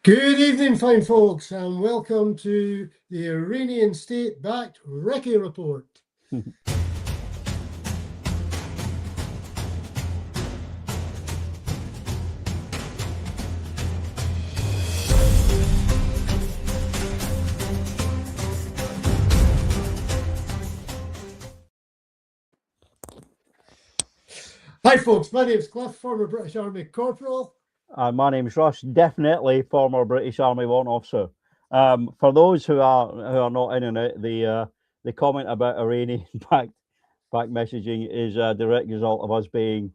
Good evening, fine folks, and welcome to the Iranian state-backed Recce Report. Hi folks, my name's Cliff, former British Army Corporal. My name's Russ, definitely former British Army warrant officer. For those who are not in on it, the comment about Iranian back messaging is a direct result of us being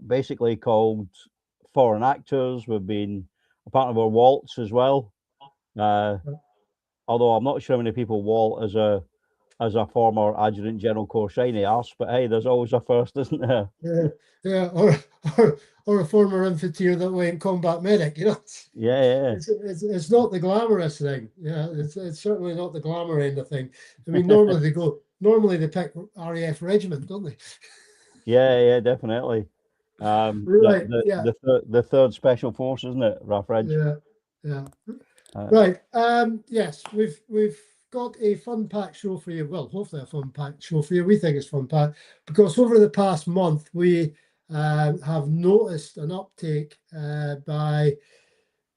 basically called foreign actors. We've been a part of our waltz as well. Although I'm not sure how many people walt as a former Adjutant General Corps shiny arse, but hey, there's always a first, isn't there? Yeah, or a former infantry that went combat medic, Yeah. It's not the glamorous thing. Yeah, it's certainly not the glamour end of thing. I mean, normally they pick RAF regiment, don't they? Yeah, definitely. Right, yeah. The third special force, isn't it, RAF Reg? Yeah. Right. Yes, we've got a fun packed show for you. Well, hopefully a fun packed show for you. We think it's fun packed because over the past month we have noticed an uptake by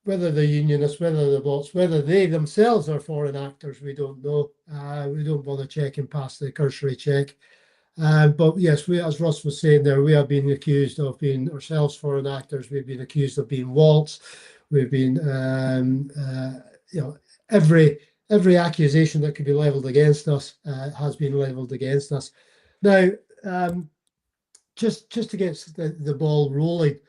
whether the unionists, whether the bots, whether they themselves are foreign actors. We don't know. We don't bother checking past the cursory check. But yes, we, as Russ was saying there, we have been accused of being ourselves foreign actors. We've been accused of being waltz. We've been, every accusation that could be levelled against us has been levelled against us. Now, just to get the ball rolling,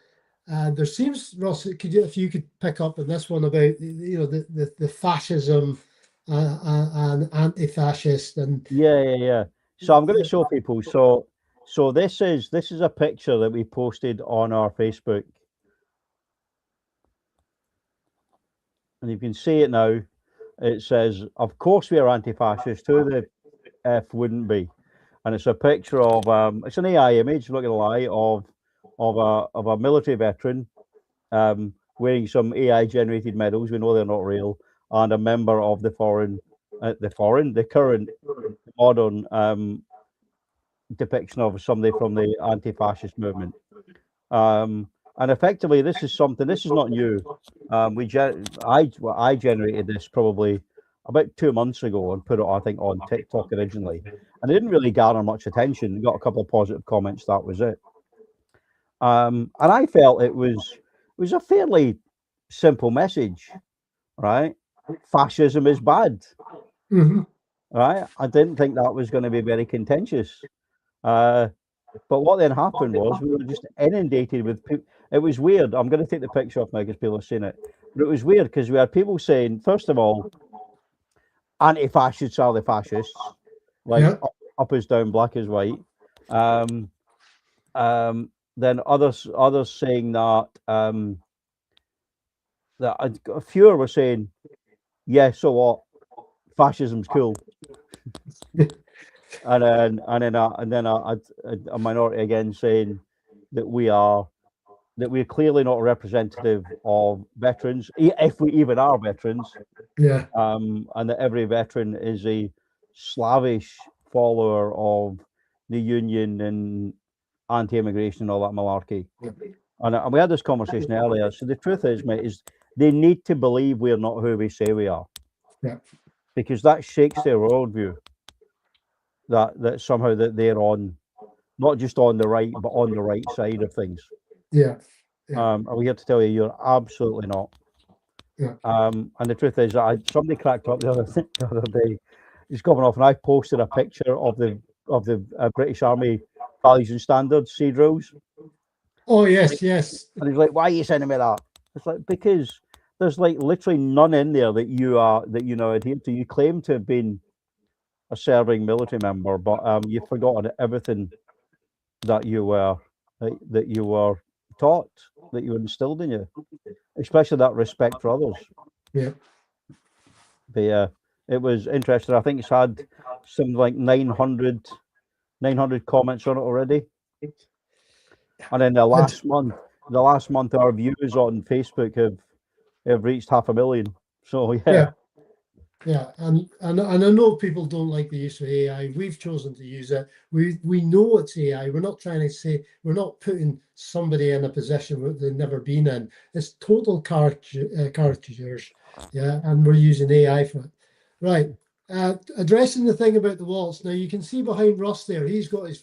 there seems, Ross, if you could pick up on this one about the fascism and anti-fascist and Yeah. So I'm going to show people. So this is a picture that we posted on our Facebook, and you can see it now. It says, "Of course we are anti-fascist. Who the f wouldn't be?" And it's a picture of it's an AI image. I'm not going to lie, of a military veteran wearing some AI generated medals. We know they're not real, and a member of the current modern depiction of somebody from the anti-fascist movement. And effectively, this is not new. I generated this probably about 2 months ago and put it, I think, on TikTok originally, and it didn't really garner much attention. We got a couple of positive comments. That was it. And I felt it was a fairly simple message, right? Fascism is bad, right? I didn't think that was going to be very contentious. But what then happened was we were just inundated with people. It was weird. I'm going to take the picture off now because people have seen it. But it was weird because we had people saying, first of all, anti-fascists are the fascists, like up is down, black is white. Then others saying that a few were saying, yeah, so what? Fascism's cool. and then a minority again saying that we're clearly not representative of veterans, if we even are veterans. Yeah. And that every veteran is a slavish follower of the union and anti-immigration and all that malarkey. And we had this conversation earlier. So the truth is, mate, is they need to believe we're not who we say we are. Yeah. Because that shakes their worldview. That somehow that they're on, not just on the right, but on the right side of things. Yeah. Are we here to tell you you're absolutely not? Yeah. And the truth is, somebody cracked up the other day. He's coming off, and I posted a picture of the British Army values and standards sea drills. Oh yes. And he's like, "Why are you sending me that?" It's like, because there's like literally none in there that you adhere to. You claim to have been a serving military member, but you've forgotten everything that you were taught, that you were instilled in you, especially that respect for others. Yeah. But yeah, it was interesting. I think it's had something like 900 comments on it already. And then the last month, our views on Facebook have reached 500,000. So Yeah. Yeah, and I know people don't like the use of AI. We've chosen to use it. We know it's AI. We're not trying to say, we're not putting somebody in a position that they've never been in. It's total caricatures. Yeah, and we're using AI for it. Right. Addressing the thing about the waltz. Now you can see behind Russ there, he's got his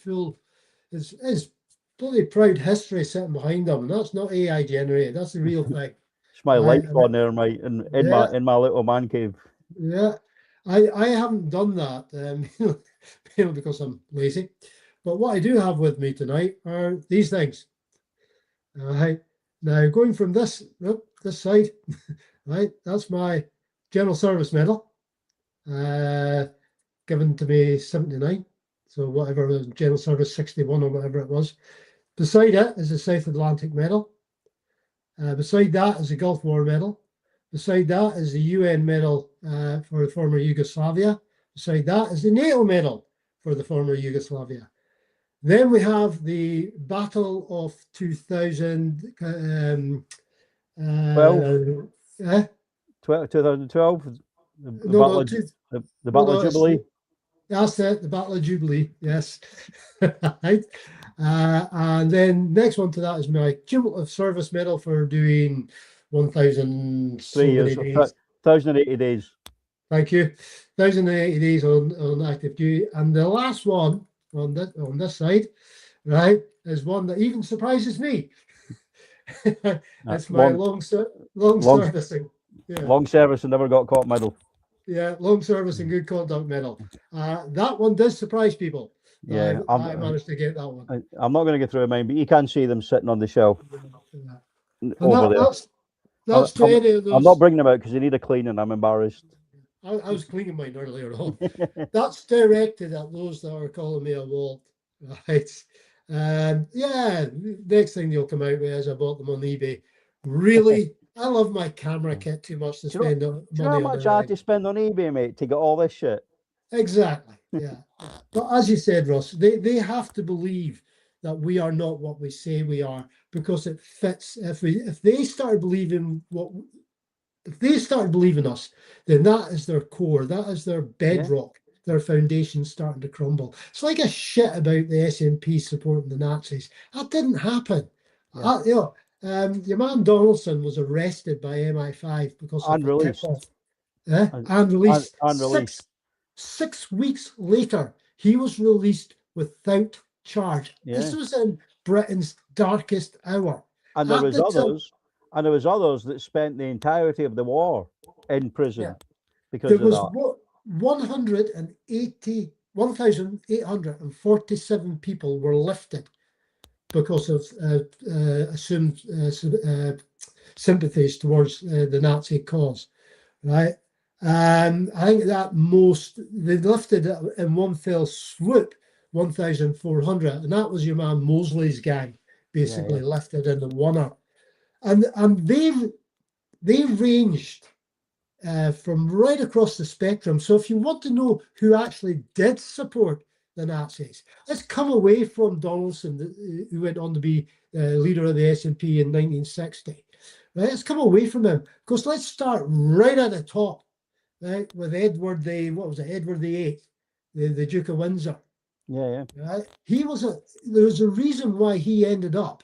bloody proud history sitting behind him, and that's not AI generated. That's the real thing. it's my Right. life on there, mate, in Yeah. my little man cave. Yeah, I haven't done that, because I'm lazy. But what I do have with me tonight are these things. All right. Now going from this side, right? That's my General Service Medal, given to me 79. So whatever was General Service 61 or whatever it was. Beside it is the South Atlantic Medal. Beside that is the Gulf War Medal. Beside that is the UN medal for the former Yugoslavia. Beside that is the NATO medal for the former Yugoslavia. Then we have the Battle of 2000. 2012, the No, Battle no, of, the no, Battle of no, Jubilee. that's it, the Battle of Jubilee, yes. Right. And then next one to that is my cumulative service medal for doing 1,000 so 3 many years, days. 1,080 days. Thank you. 1,080 days on active duty. And the last one on this side, right, is one that even surprises me. It's my long servicing. Yeah. Long service and never got caught medal. Yeah, long service and good conduct medal. That one does surprise people. Yeah, I managed to get that one. I'm not going to go through mine, but you can see them sitting on the shelf And over there. that's to any of those. I'm not bringing them out because they need a cleaning. I'm embarrassed. I was cleaning mine earlier on. That's directed at those that are calling me a walt. Right. Yeah, next thing you'll come out with is I bought them on eBay. Really, I love my camera kit too much to spend money on. Do you know how much I had to spend on eBay, mate, to get all this shit? Exactly. Yeah. But as you said, Russ, they have to believe that we are not what we say we are, because it fits. If they start believing us, then that is their core, that is their bedrock, their foundation starting to crumble. It's like a shit about the SNP supporting the Nazis. That didn't happen. Your man Donaldson was arrested by MI5 because of a tip-off, and released. Unreleased. 6 weeks later, he was released without charge. This was in Britain's darkest hour. And there was others that spent the entirety of the war in prison because there was of that. 1,847 people were lifted because of assumed sympathies towards the Nazi cause, right? I think that they lifted in one fell swoop 1,400, and that was your man Mosley's gang, basically lifted in the one. And they ranged from right across the spectrum. So if you want to know who actually did support the Nazis, let's come away from Donaldson, who went on to be leader of the SNP in 1960. Right? Let's come away from him, because let's start right at the top. Right, with Edward Edward VIII, the Duke of Windsor. Yeah. Right, there was a reason why he ended up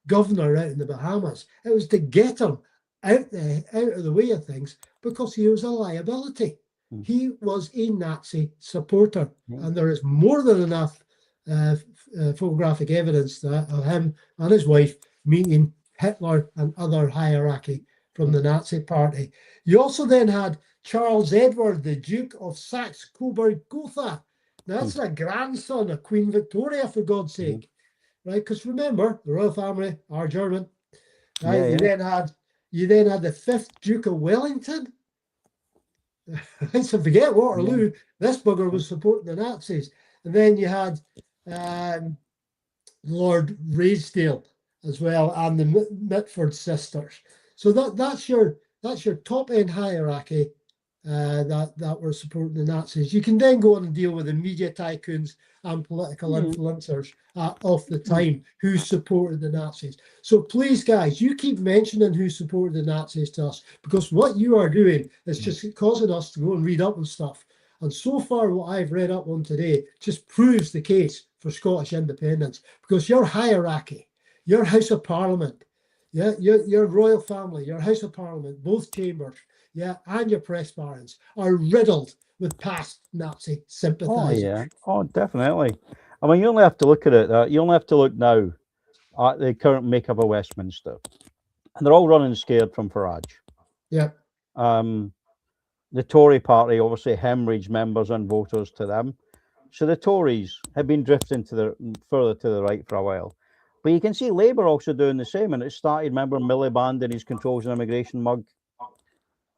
governor out in the Bahamas. It was to get him out of the way of things, because he was a liability. He was a Nazi supporter, and there is more than enough photographic evidence of him and his wife meeting Hitler and other hierarchy from the Nazi party. You also then had Charles Edward, the Duke of Saxe-Coburg-Gotha. That's a grandson of Queen Victoria, for God's sake, right? Because remember, the royal family are German, right? You then had the 5th Duke of Wellington. So forget Waterloo. This bugger was supporting the Nazis, and then you had Lord Raisdale as well, and the Mitford sisters. So that's your top end hierarchy that were supporting the Nazis. You can then go on and deal with the media tycoons and political influencers of the time who supported the Nazis. So please, guys, you keep mentioning who supported the Nazis to us, because what you are doing is just causing us to go and read up on stuff. And so far, what I've read up on today just proves the case for Scottish independence, because your hierarchy, your House of Parliament, your royal family, your House of Parliament, both chambers, and your press barons are riddled with past Nazi sympathisers. Oh yeah, oh definitely. I mean, you only have to look at it. You only have to look now at the current makeup of Westminster, and they're all running scared from Farage. Yeah. The Tory party obviously hemorrhaged members and voters to them, so the Tories have been drifting further to the right for a while. But you can see Labour also doing the same, and it started. Remember Miliband and his controls and immigration mug.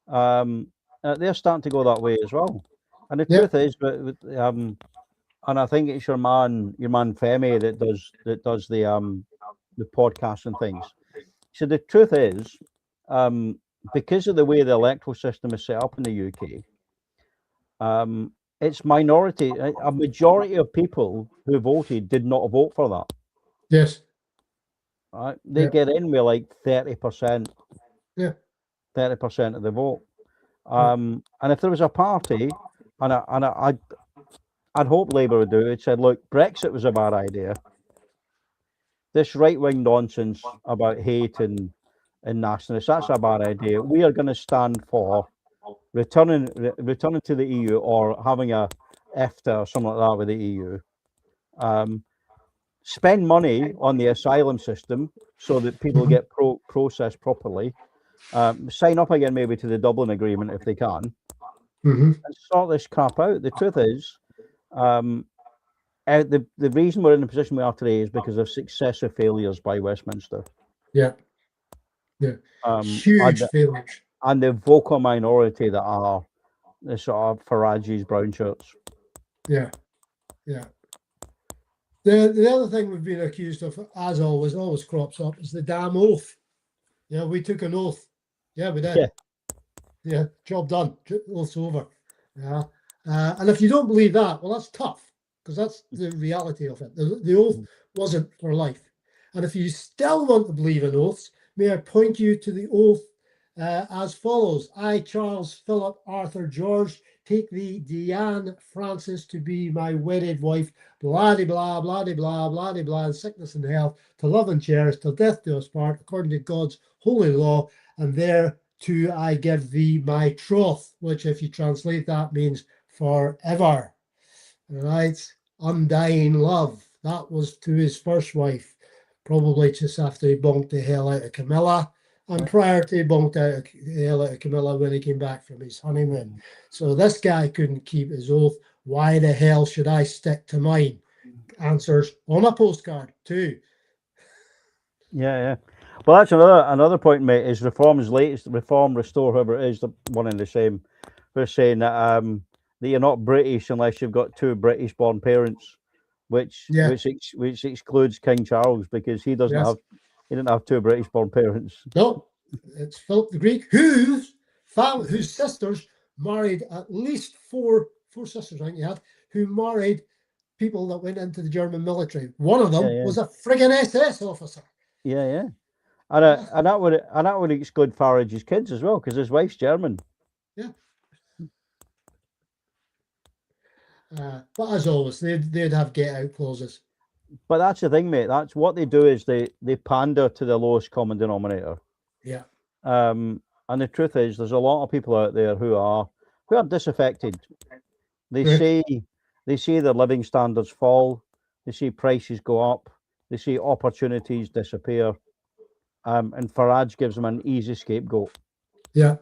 They're starting to go that way as well. And the truth is, and I think it's your man Femi that does the podcast and things. So the truth is, because of the way the electoral system is set up in the UK, it's minority. A majority of people who voted did not vote for that. Yes. Right? They get in with like 30%. Yeah. 30% of the vote. And if there was a party, I'd hope Labour would do it, said, look, Brexit was a bad idea. This right-wing nonsense about hate and nationalists, that's a bad idea. We are going to stand for returning to the EU or having a EFTA or something like that with the EU. Spend money on the asylum system so that people get processed properly. Sign up again maybe to the Dublin Agreement if they can, and sort this crap out. The truth is, the reason we're in the position we are today is because of successive failures by Westminster. Yeah. Huge failures. And the vocal minority that are the sort of Farage's brown shirts. Yeah. The other thing we've been accused of, as always crops up, is the damn oath. Yeah, we took an oath. Yeah, we did. Yeah, job done. Oath's over. Yeah. And if you don't believe that, well, that's tough, because that's the reality of it. The oath wasn't for life. And if you still want to believe in oaths, may I point you to the oath as follows. I, Charles Philip Arthur George, take thee, Diane Francis, to be my wedded wife, blah de blah, blah de blah, blah de blah, in sickness and health, to love and cherish till death do us part, according to God's holy law, and thereto I give thee my troth, which, if you translate that, means forever. Right? Undying love. That was to his first wife, probably just after he bonked the hell out of Camilla, and prior to he bonked the hell out of Camilla when he came back from his honeymoon. So this guy couldn't keep his oath. Why the hell should I stick to mine? Answers on a postcard too. Yeah. Well, that's another point, mate. Is Reform's latest Reform Restore, whoever it is, the one and the same. We're saying that you're not British unless you've got two British-born parents, which excludes King Charles, because he didn't have two British-born parents. No, it's Philip the Greek, whose sisters married at least four sisters, I think you had, who married people that went into the German military. One of them was a friggin' SS officer. Yeah. And that would exclude Farage's kids as well, because his wife's German. Yeah. But as always, they'd have get-out clauses. But that's the thing, mate. That's what they do, is they pander to the lowest common denominator. Yeah. And the truth is, there's a lot of people out there who are disaffected. They see their living standards fall. They see prices go up. They see opportunities disappear. And Farage gives them an easy scapegoat. Yeah.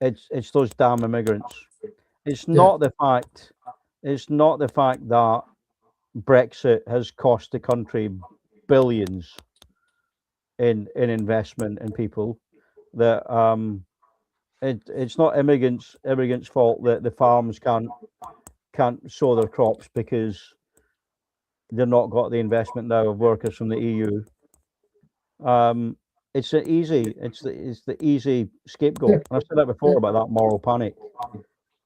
It's those damn immigrants. It's not the fact that Brexit has cost the country billions in investment in people. That it's not immigrants' fault that the farms can't sow their crops because they've not got the investment now of workers from the EU. It's the easy scapegoat. And I've said that before about that moral panic.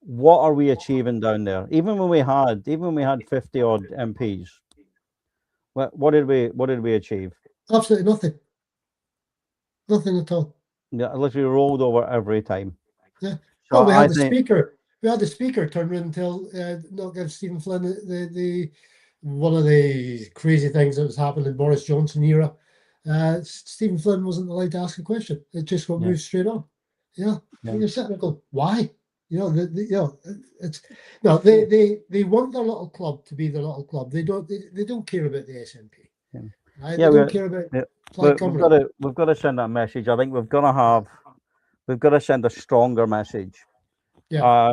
what are we achieving down there? Even when we had 50 odd MPs, what did we achieve? Absolutely nothing. Nothing at all. Yeah, literally rolled over every time. Yeah. So Well, we I had the think, speaker. We had the speaker turn around and tell not give Stephen Flynn the one of the crazy things that was happening in Boris Johnson era. Stephen Flynn wasn't allowed to ask a question. It just got moved straight on. Yeah. Yeah. And you're sitting there going, why? You know, it's no. They want their little club to be their little club. They don't care about the SNP. Yeah. Right? Yeah, They don't care about we've got to send that message. I think we've got to send a stronger message. Yeah.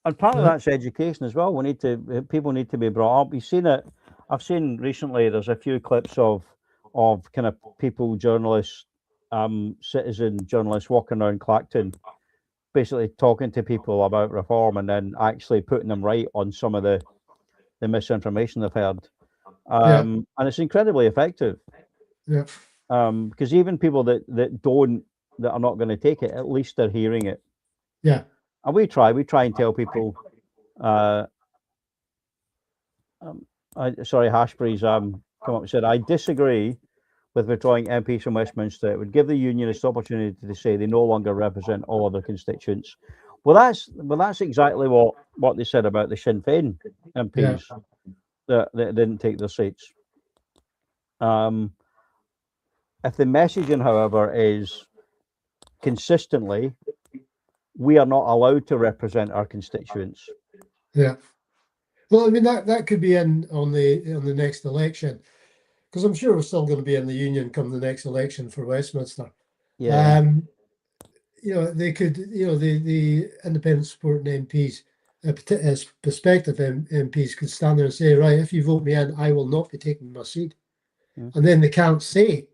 And part of that's education as well. People need to be brought up. You've seen it. I've seen recently. There's a few clips of kind of people, journalists, citizen journalists walking around Clacton, basically talking to people about reform and then actually putting them right on some of the misinformation they've heard. And it's incredibly effective. Yeah. Because even people that are not going to take it, at least they're hearing it. Yeah. And we try and tell people. Hashbury's come up and said, I disagree with withdrawing MPs from Westminster. It would give the unionists the opportunity to say they no longer represent all other constituents. Well, that's exactly what they said about the Sinn Féin MPs that didn't take their seats. If the messaging, however, is consistently, we are not allowed to represent our constituents. Yeah. Well, I mean that could be on the next election, because I'm sure we're still going to be in the union come the next election for Westminster. Yeah. You know, they could, you know, the independent supporting MPs, prospective MPs could stand there and say, right, if you vote me in, I will not be taking my seat. And then they can't say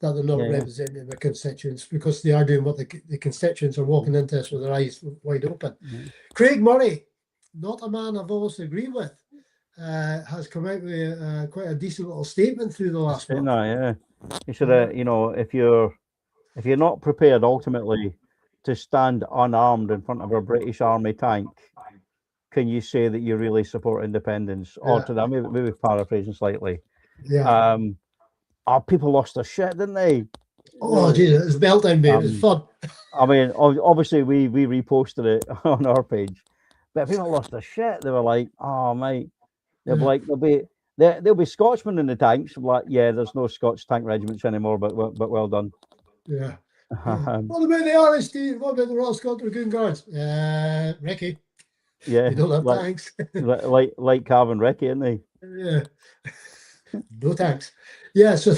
that they're not representing their constituents, because they are doing what the constituents are walking into us with their eyes wide open. Craig Murray, not a man I've always agreed with, has come out with quite a decent little statement through the last month. Yeah, he said, you know, if you're not prepared ultimately to stand unarmed in front of a British Army tank, can you say that you really support independence? Or to that, maybe paraphrasing slightly. Yeah. People lost their shit, didn't they? Oh, geez, it was meltdown, babe. It was fun. I mean, obviously we reposted it on our page, but people lost their shit. They were like, "Oh, mate," they'll be like, there'll be Scotchmen in the tanks. I'm like, yeah, there's no Scotch tank regiments anymore, but well done. Yeah. What about the Irish, Steve? What about the Royal Scottish Dragoon Guards? Recce. Yeah, they don't have tanks. like Cavan Recce, isn't they? Yeah. No tanks. Yeah. So.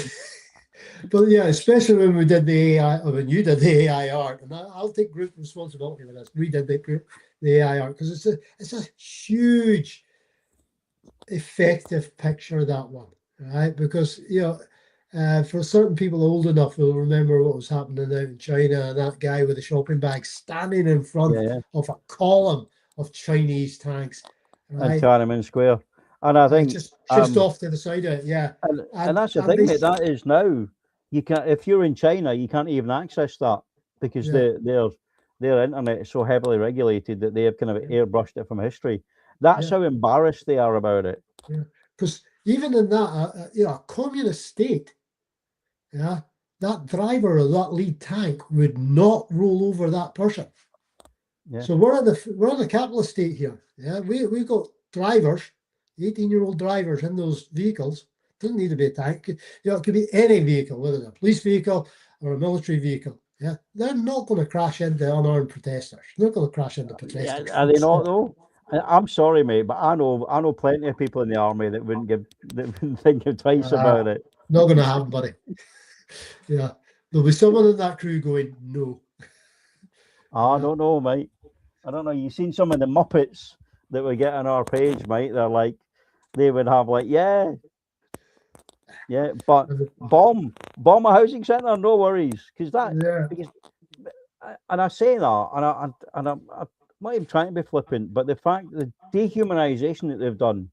But yeah, especially when we did the AI, or when you did the AI art, and I'll take group responsibility for this. We did the AI art because it's a huge, effective picture, that one, right? Because you know, for certain people old enough will remember what was happening out in China, and that guy with the shopping bag standing in front of a column of Chinese tanks, right? At Tiananmen Square, and I think just off to the side of it, yeah. And that's the thing, mate. That is now. You can't, if you're in China, you can't even access that because their internet is so heavily regulated that they have kind of airbrushed it from history. That's how embarrassed they are about it. Yeah, because even in that, you know, a communist state, that driver of that lead tank would not roll over that person. Yeah. So we're in a capitalist state here. Yeah, we've got drivers, 18-year-old drivers in those vehicles. Doesn't need to be a tank. You know, it could be any vehicle, whether it's a police vehicle or a military vehicle. Yeah, they're not going to crash into unarmed protesters. They're not going to crash into protesters. Are they not though? I'm sorry, mate, but I know plenty of people in the army that wouldn't think twice about it. Not going to happen, buddy. Yeah, there'll be someone in that crew going, no. I don't know, mate. I don't know. You've seen some of the Muppets that we get on our page, mate. They're like, they would have like, yeah, but bomb a housing centre, no worries, because and I say that, and I'm not even trying to be flippant, but the fact the dehumanization that they've done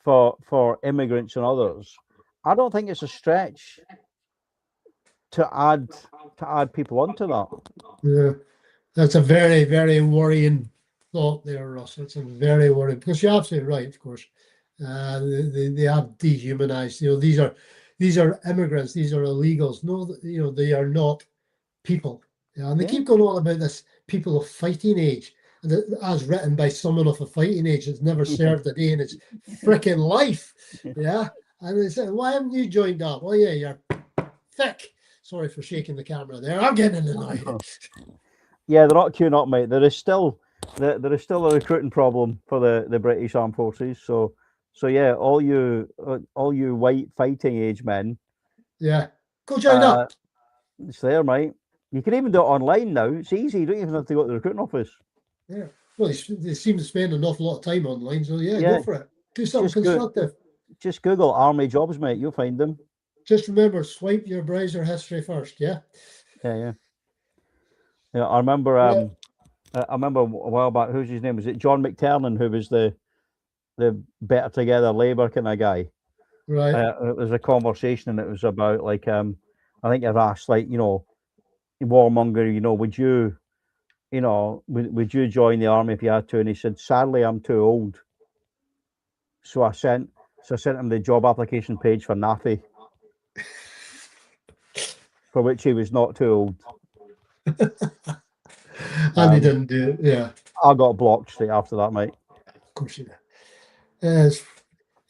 for immigrants and others, I don't think it's a stretch to add people onto that. Yeah, that's a very, very worrying thought there, Russ. That's a very worrying, because you're absolutely right, of course. They have dehumanized. These are immigrants. These are illegals. No, they are not people. Yeah, and they keep going on about this people of fighting age, and as written by someone of a fighting age that's never served a day in its freaking life. Yeah, and they say, "Why haven't you joined up?" Well, yeah, you're thick. Sorry for shaking the camera there. I'm getting annoyed. Yeah, they're not queuing up, mate. There is still a recruiting problem for the British Armed Forces. So yeah, all you white fighting age men. Yeah, go join up. It's there, mate. You can even do it online now. It's easy. You don't even have to go to the recruiting office. Yeah. Well, they seem to spend an awful lot of time online, so yeah, go for it. Do something constructive. Just Google army jobs, mate. You'll find them. Just remember, swipe your browser history first. Yeah. Yeah. I remember. I remember a while back. Who's his name? Was it John McTernan, who was the Better Together Labour kind of guy? Right. It was a conversation, and it was about I think I've asked warmonger. Would you join the army if you had to? And he said, sadly, I'm too old. So I sent him the job application page for NAFI, for which he was not too old. And he didn't do it. Yeah. I got blocked straight after that, mate. Of course you did.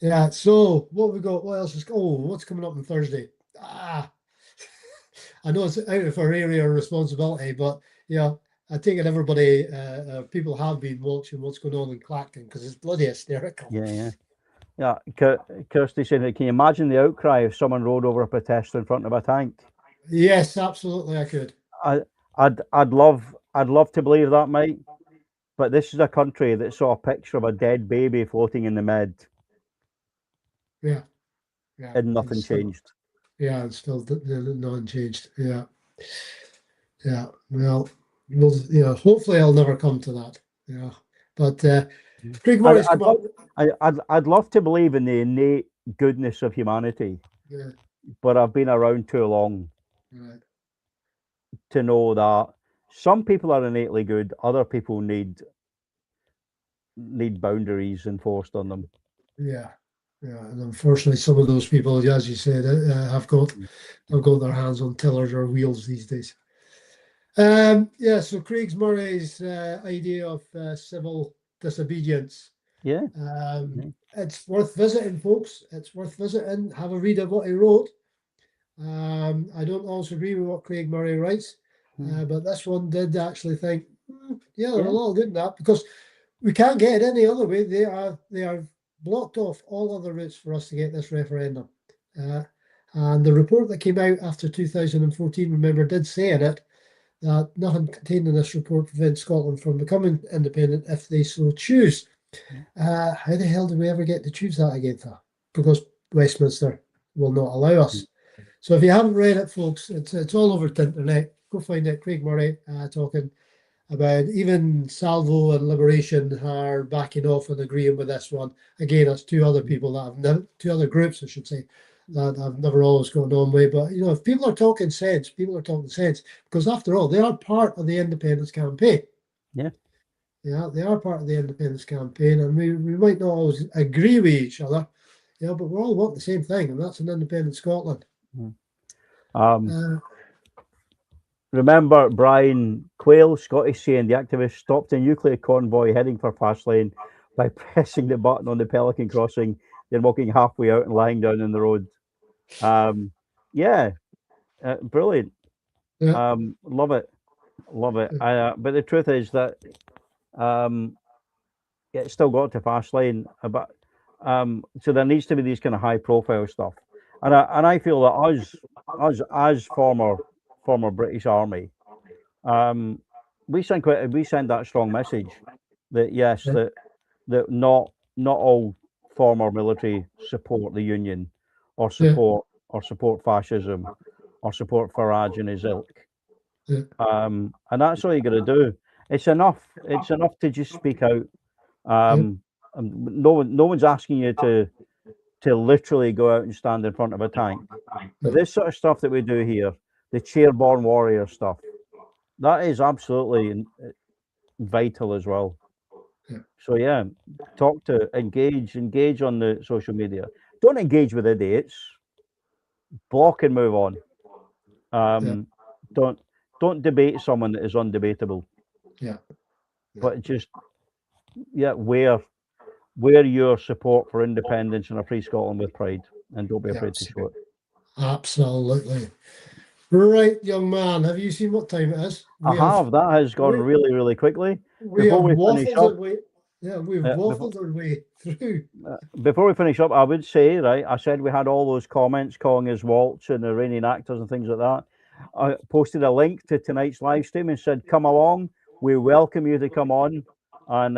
Yeah. So what we got? What else is? Oh, what's coming up on Thursday? I know it's out of our area of responsibility, but yeah, I take it everybody, people have been watching what's going on in Clacton, because it's bloody hysterical. Yeah. Kirsty said, can you imagine the outcry if someone rode over a protester in front of a tank? Yes, absolutely, I could. I'd love to believe that, mate. But this is a country that saw a picture of a dead baby floating in the med. Yeah. And nothing changed. Yeah, it's still nothing changed. Yeah. Well, hopefully I'll never come to that. Yeah. But Craig Murray's come up. I'd love to believe in the innate goodness of humanity. Yeah. But I've been around too long to know that some people are innately good, other people need boundaries enforced on them. Yeah, and unfortunately, some of those people, as you said, have got their hands on tillers or wheels these days. So Craig Murray's idea of civil disobedience. Yeah. It's worth visiting, folks. It's worth visiting. Have a read of what he wrote. I don't always agree with what Craig Murray writes, but this one did actually think, there's a lot of good in that, because we can't get it any other way. They are blocked off all other routes for us to get this referendum. And the report that came out after 2014, remember, did say in it that nothing contained in this report prevents Scotland from becoming independent if they so choose. How the hell do we ever get to choose that again? Because Westminster will not allow us. So if you haven't read it, folks, it's all over the internet. Go find it. Craig Murray talking about even Salvo and Liberation are backing off and agreeing with this one. Again, that's two other people two other groups, I should say, that have never always gone on with. But if people are talking sense, because after all, they are part of the independence campaign. Yeah, they are part of the independence campaign, and we might not always agree with each other, but we're all wanting the same thing, and that's an independent Scotland. Remember Brian Quayle, Scottish saying the activists stopped a nuclear convoy heading for Fastlane by pressing the button on the Pelican crossing, then walking halfway out and lying down in the road. Brilliant. Love it. But the truth is that it's still got to Fastlane. But so there needs to be these kind of high profile stuff, and I feel that us as former British Army, we send that strong message that yes, that not all former military support the Union, or support fascism, or support Farage and his ilk. And that's all you got to do. It's enough to just speak out. No one's asking you to literally go out and stand in front of a tank. But this sort of stuff that we do here, the chairborne warrior stuff. That is absolutely vital as well. Yeah. So yeah, engage on the social media. Don't engage with idiots. Block and move on. Don't debate someone that is undebatable. Yeah. But just wear your support for independence and a free Scotland with pride, and don't be afraid to show it. Absolutely. Right, young man. Have you seen what time it is? I have. That has gone really, really quickly. Before we finish up, we've waffled our way through. Before we finish up, I would say, right, I said we had all those comments calling us Waltz and Iranian actors and things like that. I posted a link to tonight's live stream and said, come along. We welcome you to come on and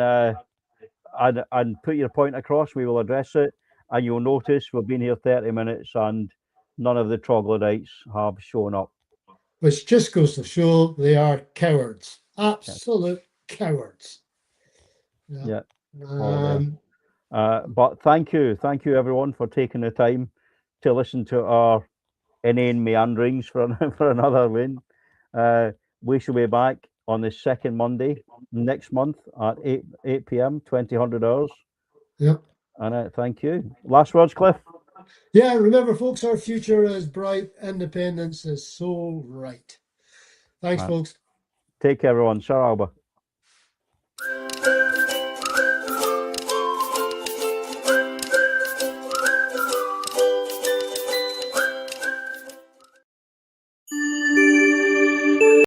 put your point across. We will address it. And you'll notice we've been here 30 minutes and none of the troglodytes have shown up. Which just goes to show they are cowards. Absolute cowards. Yeah. But thank you everyone for taking the time to listen to our inane meanderings for another win. We shall be back on the second Monday next month at 8 p.m. 2000 hours. Yep. And thank you. Last words, Cliff. Yeah, remember, folks, our future is bright. Independence is so right. Thanks, folks. Take care, everyone. Sarah Alba.